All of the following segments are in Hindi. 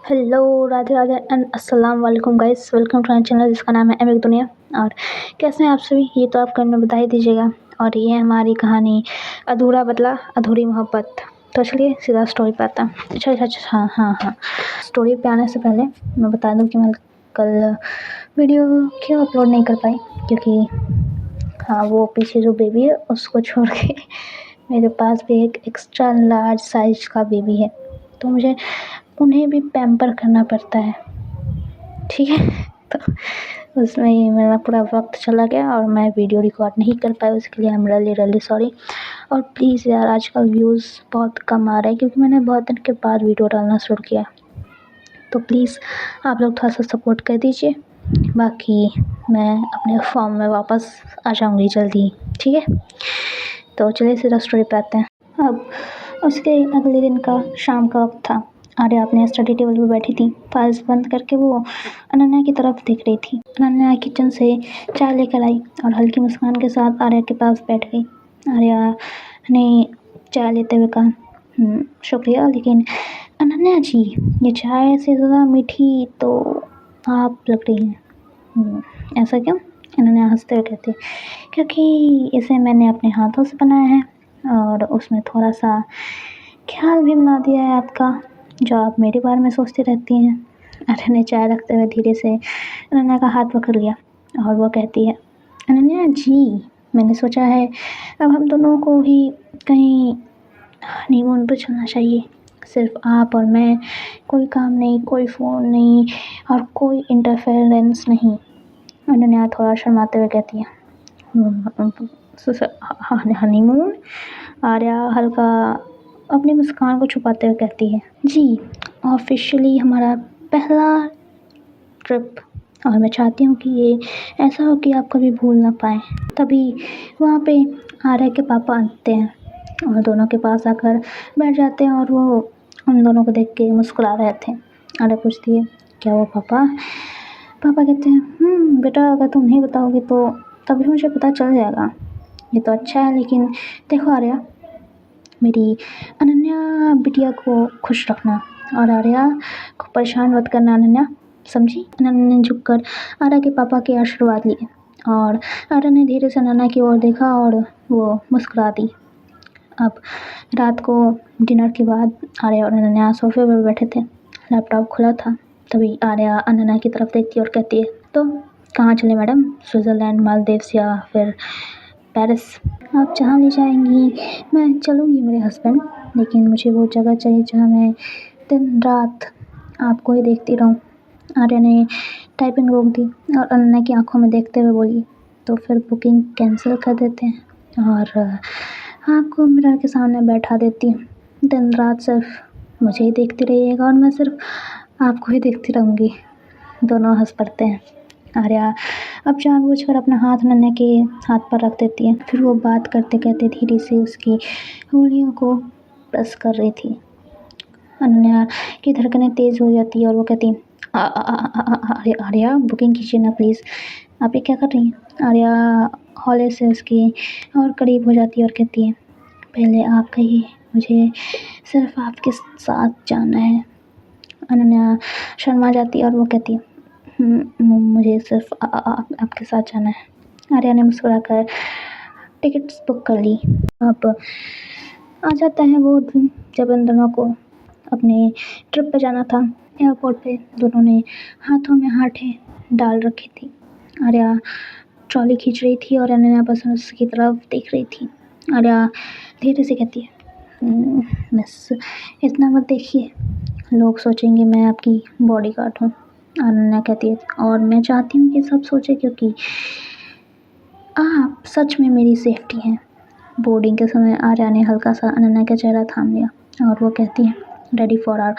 हेलो, राधे राधे एंड अस्सलाम वालेकुम guys, welcome to my channel जिसका नाम है अमीर दुनिया। और कैसे हैं आप सभी, ये तो आप कमेंट में बता ही दीजिएगा। और ये है हमारी कहानी अधूरा बदला अधूरी मोहब्बत। तो चलिए सीधा स्टोरी पे आते हैं। अच्छा, हाँ, स्टोरी पे आने से पहले मैं बता दूं कि मैं कल वीडियो क्यों अपलोड नहीं कर पाई, क्योंकि हाँ, वो पीछे जो बेबी है उसको छोड़ के मेरे पास भी एक एक्स्ट्रा लार्ज साइज़ का बेबी है, तो मुझे उन्हें भी पैम्पर करना पड़ता है, ठीक है। तो उसमें ही मेरा पूरा वक्त चला गया और मैं वीडियो रिकॉर्ड नहीं कर पाई, उसके लिए आई एम रियली सॉरी। और प्लीज़ यार, आजकल व्यूज़ बहुत कम आ रहे हैं क्योंकि मैंने बहुत दिन के बाद वीडियो डालना शुरू किया, तो प्लीज़ आप लोग थोड़ा सा सपोर्ट कर दीजिए। बाकी मैं अपने फॉर्म में वापस आ जाऊँगी जल्दी, ठीक है। तो चलिए सीधा स्टोरी पे आते हैं। अब उसके अगले दिन का शाम का वक्त था। आर्या अपने स्टडी टेबल पर बैठी थी, फाइल्स बंद करके वो अनन्या की तरफ देख रही थी। अनन्या किचन से चाय लेकर आई और हल्की मुस्कान के साथ आर्या के पास बैठ गई। आर्या ने चाय लेते हुए कहा, शुक्रिया, लेकिन अनन्या जी, ये चाय से ज़्यादा मीठी तो आप लग रही हैं। ऐसा क्यों? अनन्या हंसते हुए कहती, क्योंकि इसे मैंने अपने हाथों से बनाया है और उसमें थोड़ा सा ख्याल भी मिला दिया है आपका, जो आप मेरे बारे में सोचती रहती हैं। आर्या ने चाय रखते हुए धीरे से अनन्या का हाथ पकड़ लिया और वो कहती है, अनन्या जी, मैंने सोचा है अब हम दोनों को ही कहीं हनीमून पर चलना चाहिए, सिर्फ आप और मैं, कोई काम नहीं, कोई फ़ोन नहीं और कोई इंटरफेरेंस नहीं। अनन्या थोड़ा शर्माते हुए कहती है, हनीमून? आर्या हल्का अपनी मुस्कान को छुपाते हुए कहती है, जी, ऑफिशियली हमारा पहला ट्रिप, और मैं चाहती हूँ कि ये ऐसा हो कि आप कभी भूल ना पाएँ। तभी वहाँ पे आर्या के पापा आते हैं और दोनों के पास आकर बैठ जाते हैं और वो उन दोनों को देख के मुस्कुरा रहे थे। आर्या पूछती है, क्या वो पापा? पापा कहते हैं, बेटा, अगर तुम नहीं बताओगे तो तभी मुझे पता चल जाएगा। ये तो अच्छा है, लेकिन देखो आर्या, मेरी अनन्या बिटिया को खुश रखना और आर्या को परेशान मत करना, अनन्या, समझी? अनन्या ने झुककर आर्या के पापा के आशीर्वाद लिए और आर्या ने धीरे से अनन्या की ओर देखा और वो मुस्कुरा दी। अब रात को डिनर के बाद आर्या और अनन्या सोफे पर बैठे थे, लैपटॉप खुला था। तभी आर्या अनन्या की तरफ देखती और कहती है, तो कहाँ चले मैडम? स्विट्ज़रलैंड, मालदीव्स या फिर पेरिस? आप जहाँ ले जाएंगी मैं चलूँगी मेरे हस्बैंड, लेकिन मुझे वो जगह चाहिए जहाँ मैं दिन रात आपको ही देखती रहूँ। आर्या ने टाइपिंग रोक दी और अनन्या की आंखों में देखते हुए बोली, तो फिर बुकिंग कैंसिल कर देते हैं और आपको मिरर के सामने बैठा देती हूँ। दिन रात सिर्फ मुझे ही देखती रहिएगा और मैं सिर्फ आपको ही देखती रहूँगी। दोनों हंस पड़ते हैं। आर्या अब जानबूझकर अपना हाथ अनन्या के हाथ पर रख देती है, फिर वो बात करते करते धीरे से उसकी उंगलियों को प्रेस कर रही थी। अनन्या की धड़कनें तेज़ हो जाती है और वो कहती, आर्या, बुकिंग कीजिए ना प्लीज़। आप ये क्या कर रही हैं? आर्या हौले से उसके और करीब हो जाती है और कहती है, पहले आप कहिए, मुझे सिर्फ आपके साथ जाना है। अनन्या शर्मा जाती है और वो कहती है, मुझे सिर्फ आपके साथ जाना है। आर्या ने मुस्कुराकर टिकट्स बुक कर ली। अब आ जाता है वो दिन जब इन दोनों को अपने ट्रिप पे जाना था। एयरपोर्ट पे दोनों ने हाथों में हाथें डाल रखी थी। आर्या ट्रॉली खींच रही थी और अनन्या बस उसकी तरफ देख रही थी। आर्या धीरे से कहती है, मिस, इतना मत देखिए, लोग सोचेंगे मैं आपकी बॉडीगार्ड हूँ। अनन्या कहती है, और मैं चाहती हूँ कि सब सोचे, क्योंकि आप सच में मेरी सेफ्टी हैं। बोर्डिंग के समय आर्या ने हल्का सा अनन्या का चेहरा थाम लिया और वो कहती है, ready for our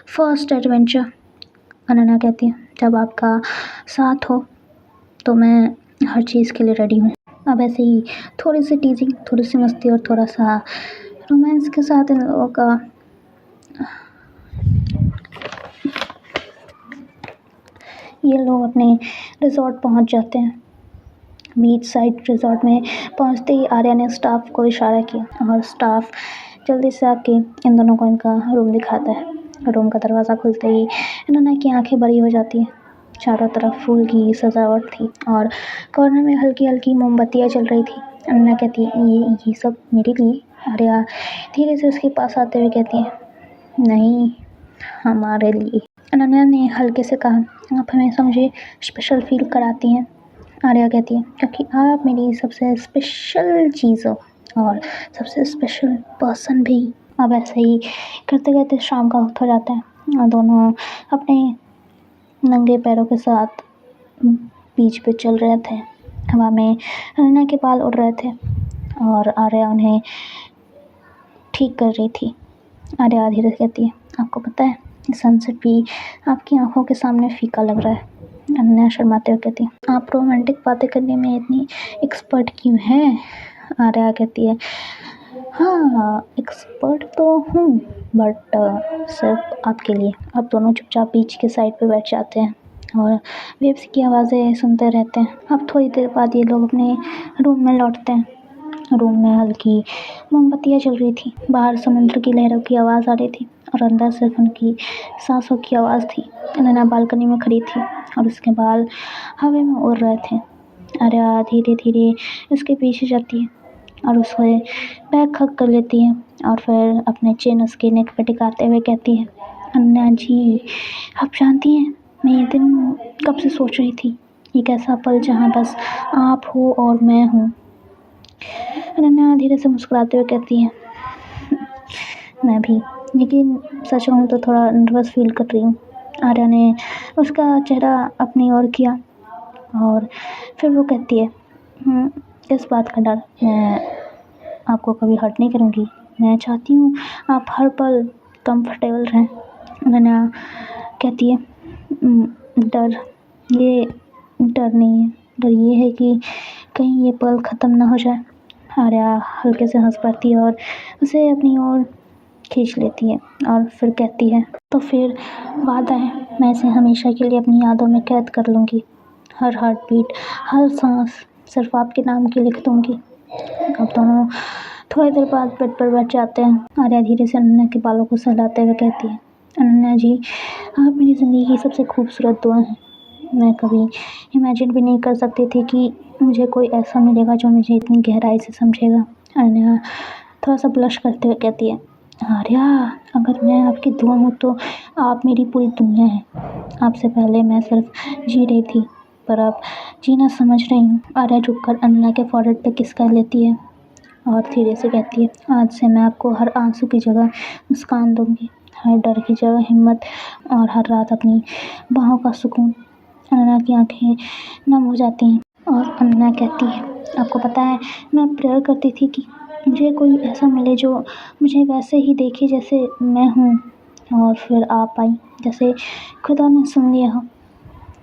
first adventure. Ananya कहती है, जब आपका साथ हो तो मैं हर चीज़ के लिए रेडी हूँ। अब ऐसे ही थोड़ी सी टीजिंग, थोड़ी सी मस्ती और थोड़ा सा रोमांस के साथ इन लोगों का ये लोग अपने रिजॉर्ट पहुंच जाते हैं। बीच साइड रिजॉर्ट में पहुंचते ही आर्या ने स्टाफ को इशारा किया और स्टाफ जल्दी से आके इन दोनों को इनका रूम दिखाता है। रूम का दरवाज़ा खुलते ही अनन्या की आंखें बड़ी हो जाती हैं। चारों तरफ फूल की सजावट थी और कॉर्नर में हल्की हल्की मोमबत्तियाँ जल रही थी। अनन्या कहती है, ये सब मेरे लिए? आर्या धीरे से उसके पास आते हुए कहती है, नहीं, हमारे लिए। अनन्या ने हल्के से कहा, आप हमेशा मुझे स्पेशल फील कराती हैं। आर्या कहती है, क्योंकि आप मेरी सबसे स्पेशल चीज़ हो और सबसे स्पेशल पर्सन भी। अब ऐसे ही करते करते शाम का वक्त हो जाता है और दोनों अपने नंगे पैरों के साथ बीच पे चल रहे थे। हवा में अनन्या के बाल उड़ रहे थे और आर्या उन्हें ठीक कर रही थी। आर्या धीरे से कहती है, आपको पता है, सनसेट भी आपकी आंखों के सामने फीका लग रहा है। अनन्या शर्माते हुए कहती है, आप रोमांटिक बातें करने में इतनी एक्सपर्ट क्यों हैं? आर्या कहती है, हाँ, एक्सपर्ट तो हूँ, बट सिर्फ आपके लिए। अब दोनों चुपचाप बीच के साइड पे बैठ जाते हैं और वेव्स की आवाज़ें सुनते रहते हैं। अब थोड़ी देर बाद ये लोग अपने रूम में लौटते हैं। रूम में हल्की मोमबत्तियाँ जल रही थी। बाहर समुद्र की लहरों की आवाज़ आ रही थी और अंदर सिर्फ उनकी सांसों की आवाज़ थी। अनन्या बालकनी में खड़ी थी और उसके बाल हवा में उड़ रहे थे। आर्या धीरे धीरे उसके पीछे जाती है और उसे बैक हग कर लेती है और फिर अपने चिन उसके नेक पे टिकाते हुए कहती है, अनन्या जी, आप जानती हैं, मैं ये दिन कब से सोच रही थी, एक ऐसा पल जहाँ बस आप हो और मैं हूँ। अनन्या धीरे से मुस्कुराते हुए कहती है, मैं भी, लेकिन सच कहूँ तो थोड़ा नर्वस फील कर रही हूँ। आर्या ने उसका चेहरा अपनी ओर किया और फिर वो कहती है, इस बात का डर? मैं आपको कभी हर्ट नहीं करूँगी। मैं चाहती हूँ आप हर पल कंफर्टेबल रहें। अनन्या कहती है, डर? ये डर नहीं है, डर ये है कि कहीं ये पल ख़त्म ना हो जाए। आर्या हल्के से हंस पड़ती है और उसे अपनी ओर खींच लेती है और फिर कहती है, तो फिर वादा है, मैं इसे हमेशा के लिए अपनी यादों में कैद कर लूँगी। हर हार्ट बीट, हर सांस सिर्फ आपके नाम की लिख दूँगी। अब दोनों थोड़ी देर बाद बेड पर बैठ जाते हैं। आर्या धीरे से अनन्या के बालों को सहलाते हुए कहती है, अनन्या जी, आप मेरी ज़िंदगी की सबसे खूबसूरत दुआ हैं। मैं कभी इमेजिन भी नहीं कर सकती थी कि मुझे कोई ऐसा मिलेगा जो मुझे इतनी गहराई से समझेगा। अनन्या थोड़ा सा ब्लश करते हुए कहती है, आर्या, अगर मैं आपकी दुआ हूँ तो आप मेरी पूरी दुनिया हैं। आपसे पहले मैं सिर्फ जी रही थी, पर अब जीना समझ रही हूँ। आर्या झुककर अनन्या के फोrehead पे किस कर लेती है और धीरे से कहती है, आज से मैं आपको हर आंसू की जगह मुस्कान दूंगी, हर डर की जगह हिम्मत और हर रात अपनी बाहों का सुकून। अनन्या की आंखें नम हो जाती हैं और अनन्या कहती है, आपको पता है, मैं प्रेयर करती थी कि मुझे कोई ऐसा मिले जो मुझे वैसे ही देखे जैसे मैं हूँ, और फिर आप आई, जैसे खुदा ने सुन लिया हो।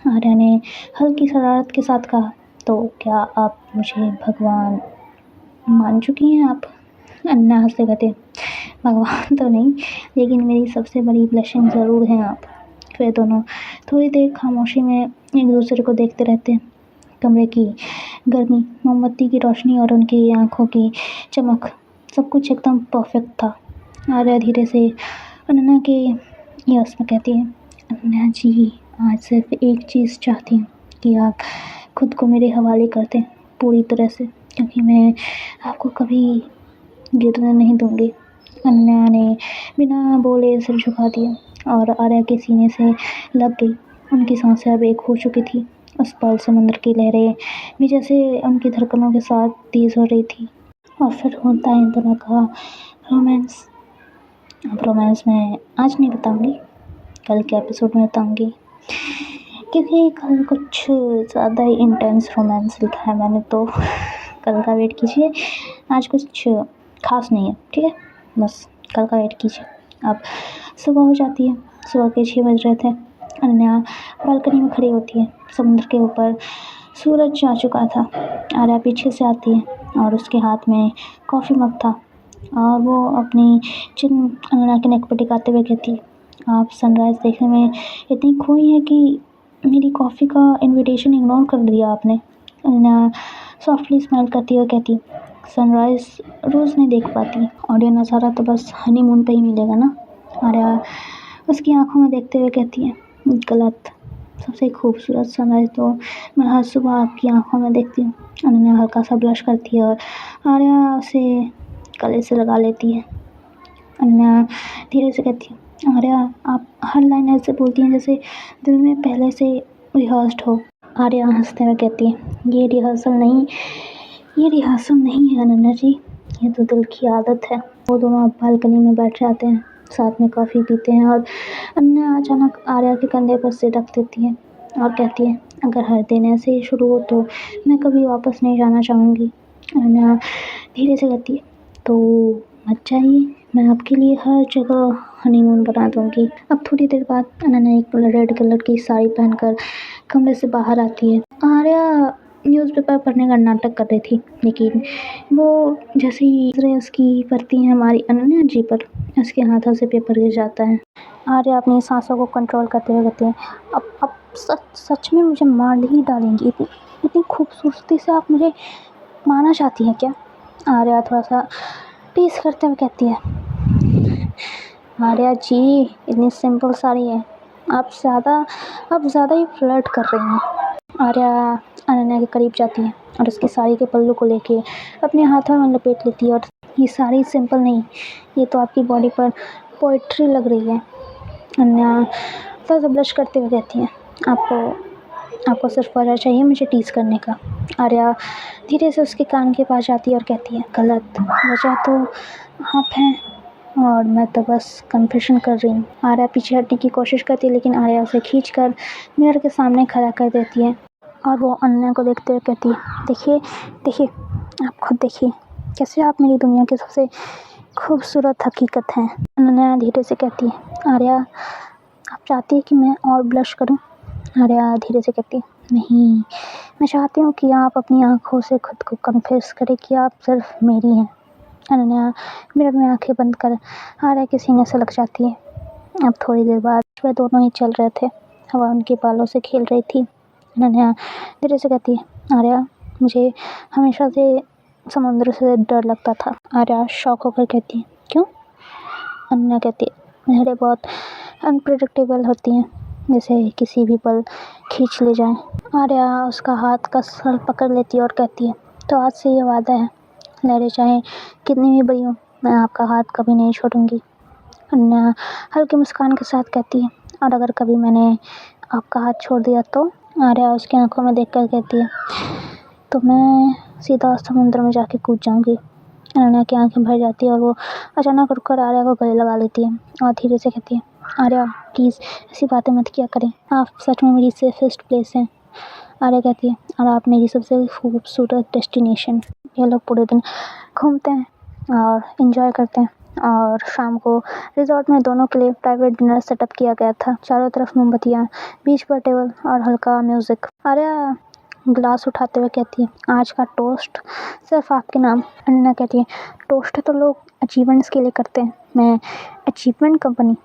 आर्या ने हल्की शरारत के साथ कहा, तो क्या आप मुझे भगवान मान चुकी हैं आप? अन्ना हंसते कहते, भगवान तो नहीं, लेकिन मेरी सबसे बड़ी ब्लेसिंग ज़रूर हैं आप। फिर दोनों थोड़ी देर खामोशी में एक दूसरे को देखते रहते हैं। कमरे की गर्मी, मोमबत्ती की रोशनी और उनकी आंखों की चमक, सब कुछ एकदम परफेक्ट था। आर्या धीरे से अनन्या के यस में कहती है, अनन्या जी, आज सिर्फ एक चीज़ चाहती हूँ कि आप खुद को मेरे हवाले कर दें पूरी तरह से, क्योंकि मैं आपको कभी गिरने नहीं दूँगी। अनन्या ने बिना बोले सिर झुका दिया और आर्या के सीने से लग गई। उनकी सांसें अब एक हो चुकी थी। उस पल समुद्र की लहरें भी जैसे उनकी धड़कनों के साथ तेज़ हो रही थी। और फिर होता है इन दोनों का रोमांस। अब रोमांस मैं आज नहीं बताऊँगी, कल के एपिसोड में बताऊँगी, क्योंकि कल कुछ ज़्यादा ही इंटेंस रोमांस लिखा है मैंने, तो कल का वेट कीजिए। आज कुछ खास नहीं है, ठीक है, बस कल का वेट कीजिए। अब सुबह हो जाती है, सुबह के 6 बज रहे थे। अनन्या बालकनी में खड़ी होती है। समुद्र के ऊपर सूरज जा चुका था। आर्या पीछे से आती है और उसके हाथ में कॉफ़ी मग था और वो अपनी चिन अनन्या के नेक पर टिकाते हुए कहती है, आप सनराइज़ देखने में इतनी खोई है कि मेरी कॉफ़ी का इनविटेशन इग्नोर कर दिया आपने। अनन्या सॉफ्टली स्माइल करती हुए कहती, सनराइज़ रोज़ नहीं देख पाती, और ये नज़ारा तो बस हनीमून पे ही मिलेगा ना। आर्या उसकी आंखों में देखते हुए कहती है, गलत। सबसे खूबसूरत समय तो मैं हर सुबह आपकी आंखों में देखती हूँ। अनन्या हल्का सा ब्लश करती है और आर्या उसे गले से लगा लेती है। अनन्या धीरे से कहती है, आर्या आप हर लाइन ऐसे बोलती हैं जैसे दिल में पहले से रिहर्स्ड हो। आर्या हंसते हुए कहती है, ये रिहर्सल नहीं है अनन्या जी, ये तो दिल की आदत है। वो दोनों अब बालकनी में बैठ जाते हैं, साथ में कॉफ़ी पीते हैं और अनन्या अचानक आर्या के कंधे पर सिर रख देती है और कहती है, अगर हर दिन ऐसे ही शुरू हो तो मैं कभी वापस नहीं जाना चाहूँगी। अनन्या धीरे से कहती है, तो मत जाइए, मैं आपके लिए हर जगह हनीमून बना दूँगी। अब थोड़ी देर बाद अनन्या एक रेड कलर की साड़ी पहनकर कमरे से बाहर आती है। आर्या न्यूज़पेपर पढ़ने का नाटक कर रही थी, लेकिन वो जैसे ही नज़रें उसकी पड़ती हैं हमारी अनन्या जी पर, उसके हाथों से पेपर गिर जाता है। आर्या अपनी सांसों को कंट्रोल करते हुए कहती है, अब सच में मुझे मार ही डालेंगी? इतनी खूबसूरती से आप मुझे मारना चाहती हैं क्या? आर्या थोड़ा सा टीस करते हुए कहती है, आर्या जी इतनी सिंपल साड़ी है, आप ज़्यादा ही फ्लर्ट कर रही हैं। आर्या अनन्या के करीब जाती है और उसकी साड़ी के पल्लू को लेके अपने हाथों में लपेट लेती है और ये साड़ी सिंपल नहीं, ये तो आपकी बॉडी पर पोइट्री लग रही है। अनन्या थोड़ा सा ब्लश करते हुए कहती है, आपको सिर्फ वजह चाहिए मुझे टीज़ करने का। आर्या धीरे से उसके कान के पास जाती है और कहती है, गलत, वजह तो आप हैं और मैं तो बस कन्फेशन कर रही हूँ। आर्या पीछे हटने की कोशिश करती है, लेकिन आर्या उसे खींचकर मिरर के सामने खड़ा कर देती है और वो अनन्या को देखते हुए कहती है, देखिए आप खुद देखिए कैसे आप मेरी दुनिया की सबसे खूबसूरत हकीकत हैं। अनन्या धीरे से कहती है, आर्या आप चाहती है कि मैं और ब्लश करूं? आर्या धीरे से कहती है, नहीं, मैं चाहती हूँ कि आप अपनी आंखों से खुद को कन्फेस करें कि आप सिर्फ मेरी हैं। अनन्या मिरर में आंखें बंद कर आर्या के सीने से लग जाती है। अब थोड़ी देर बाद वह दोनों ही चल रहे थे, हवा उनके बालों से खेल रही थी। अनन्या धीरे से कहती है, आर्या मुझे हमेशा से समुद्र से डर लगता था। आर्या शॉक होकर कहती है, क्यों? अनन्या कहती है, लहरें बहुत अनप्रेडिक्टेबल होती हैं, जैसे किसी भी पल खींच ले जाएं। आर्या उसका हाथ कसकर पकड़ लेती है और कहती है, तो आज से ये वादा है, लहरें चाहे कितनी भी बड़ी हो, मैं आपका हाथ कभी नहीं छोड़ूंगी। अनन्या हल्की मुस्कान के साथ कहती है, और अगर कभी मैंने आपका हाथ छोड़ दिया तो? आर्या उसकी आंखों में देखकर कहती है, तो मैं सीधा समुद्र में जाके कूद जाऊंगी। अनन्या की आंखें भर जाती है और वो अचानक रुककर आर्या को गले लगा लेती है और धीरे से कहती है, आर्या प्लीज़ ऐसी बातें मत किया करें, आप सच में मेरी सेफेस्ट प्लेस हैं। आर्या कहती है, और आप मेरी सबसे खूबसूरत डेस्टिनेशन। ये लोग पूरे दिन घूमते हैं और एंजॉय करते हैं और शाम को रिजॉर्ट में दोनों के लिए प्राइवेट डिनर सेटअप किया गया था। चारों तरफ मोमबत्तियाँ, बीच पर टेबल और हल्का म्यूजिक। आर्या ग्लास उठाते हुए कहती है, आज का टोस्ट सिर्फ आपके नाम। अन्ना कहती है, टोस्ट तो लोग अचीवमेंट्स के लिए करते हैं, मैं अचीवमेंट कंपनी।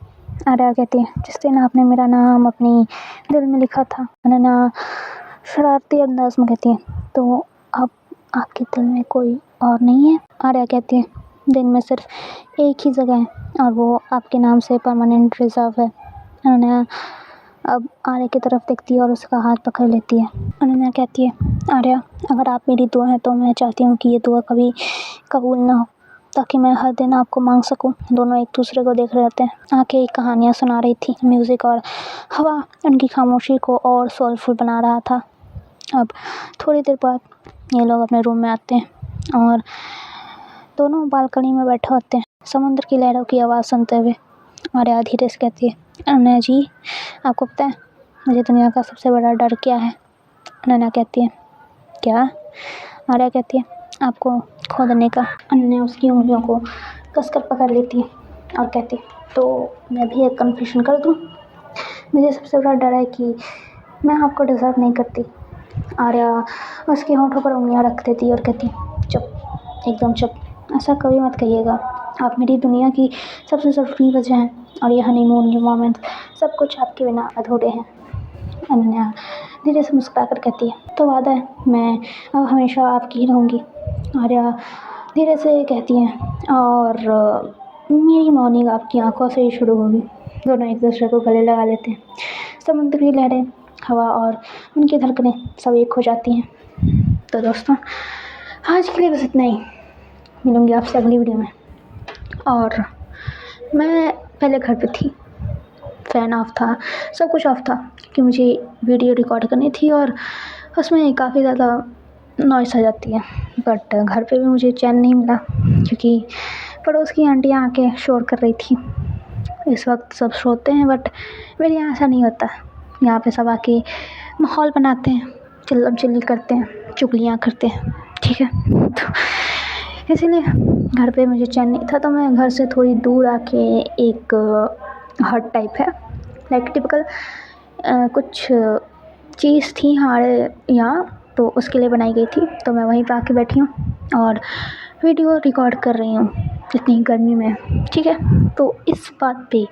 आर्या कहती है, जिस दिन आपने मेरा नाम अपनी दिल में लिखा था। अन्ना शरारती अंदाज में कहती है, तो अब आपके दिल में कोई और नहीं है? आर्या कहती है, दिन में सिर्फ एक ही जगह है और वो आपके नाम से परमानेंट रिजर्व है। अनन्या अब आर्या की तरफ देखती है और उसका हाथ पकड़ लेती है। अनन्या कहती है, आर्या अगर आप मेरी दुआ है तो मैं चाहती हूँ कि ये दुआ कभी कबूल ना हो, ताकि मैं हर दिन आपको मांग सकूं। दोनों एक दूसरे को देख रहे थे, आंखें कहानियाँ सुना रही थी। म्यूज़िक और हवा उनकी खामोशी को और सोलफुल बना रहा था। अब थोड़ी देर बाद ये लोग अपने रूम में आते हैं और दोनों बालकनी में बैठे होते हैं, समुद्र की लहरों की आवाज़ सुनते हुए। आर्या धीरे से कहती है, अनन्या जी आपको पता है मुझे दुनिया का सबसे बड़ा डर क्या है? अनन्या कहती है, क्या? आर्या कहती है, आपको खो देने का। अनन्या उसकी उंगलियों को कसकर पकड़ लेती है और कहती है, तो मैं भी एक कन्फेशन कर दूँ? मुझे सबसे बड़ा डर है कि मैं आपको डिज़र्व नहीं करती। आर्या उसके होंठों पर उंगलियां रख देती है और कहती है, चुप, एकदम चुप, ऐसा कभी मत कहिएगा। आप मेरी दुनिया की सबसे ज़रूरी वजह हैं और ये हनीमून, ये मोमेंट्स, सब कुछ आपके बिना अधूरे हैं। अनन्या धीरे से मुस्कुरा कर कहती है, तो वादा है मैं अब हमेशा आपकी ही रहूँगी। आर्या धीरे से कहती है, और मेरी मॉर्निंग आपकी आंखों से ही शुरू होगी। दोनों एक दूसरे को गले लगा लेते हैं। समुद्र की लहरें, हवा और उनकी धड़कनें सब एक हो जाती हैं। तो दोस्तों, आज के लिए बस इतना ही। मिलूँगी आपसे अगली वीडियो में। और मैं पहले घर पे थी, फ़ैन ऑफ था, सब कुछ ऑफ था, क्योंकि मुझे वीडियो रिकॉर्ड करनी थी और उसमें काफ़ी ज़्यादा नॉइस आ जाती है। बट घर पे भी मुझे चैन नहीं मिला, क्योंकि पड़ोस की आंटियाँ आके शोर कर रही थी। इस वक्त सब सोते हैं, बट मेरे यहाँ ऐसा नहीं होता। यहाँ पे सब आके माहौल बनाते हैं, चिल्लम चिल्ली करते हैं, चुगलियाँ करते हैं, ठीक है। तो इसीलिए घर पे मुझे चैन नहीं था, तो मैं घर से थोड़ी दूर आके एक हट टाइप है, लाइक टिपिकल कुछ चीज़ थी हमारे यहाँ, तो उसके लिए बनाई गई थी। तो मैं वहीं पे आके बैठी हूँ और वीडियो रिकॉर्ड कर रही हूँ इतनी गर्मी में, ठीक है। तो इस बात पे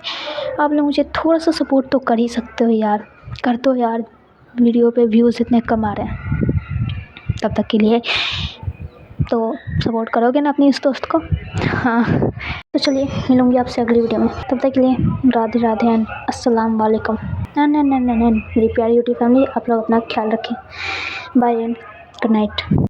आप लोग मुझे थोड़ा सा सपोर्ट तो कर ही सकते हो यार, कर दो यार। वीडियो पे व्यूज़ इतने कम आ रहे हैं, तब तक के लिए तो सपोर्ट करोगे ना अपनी इस दोस्त को। हाँ, तो चलिए मिलूँगी आपसे अगली वीडियो में। तब तक के लिए राधे राधे एंड अस्सलाम वालेकुम। मेरी प्यारी यूट्यूब फैमिली, आप लोग अपना ख्याल रखें। Bye and good night.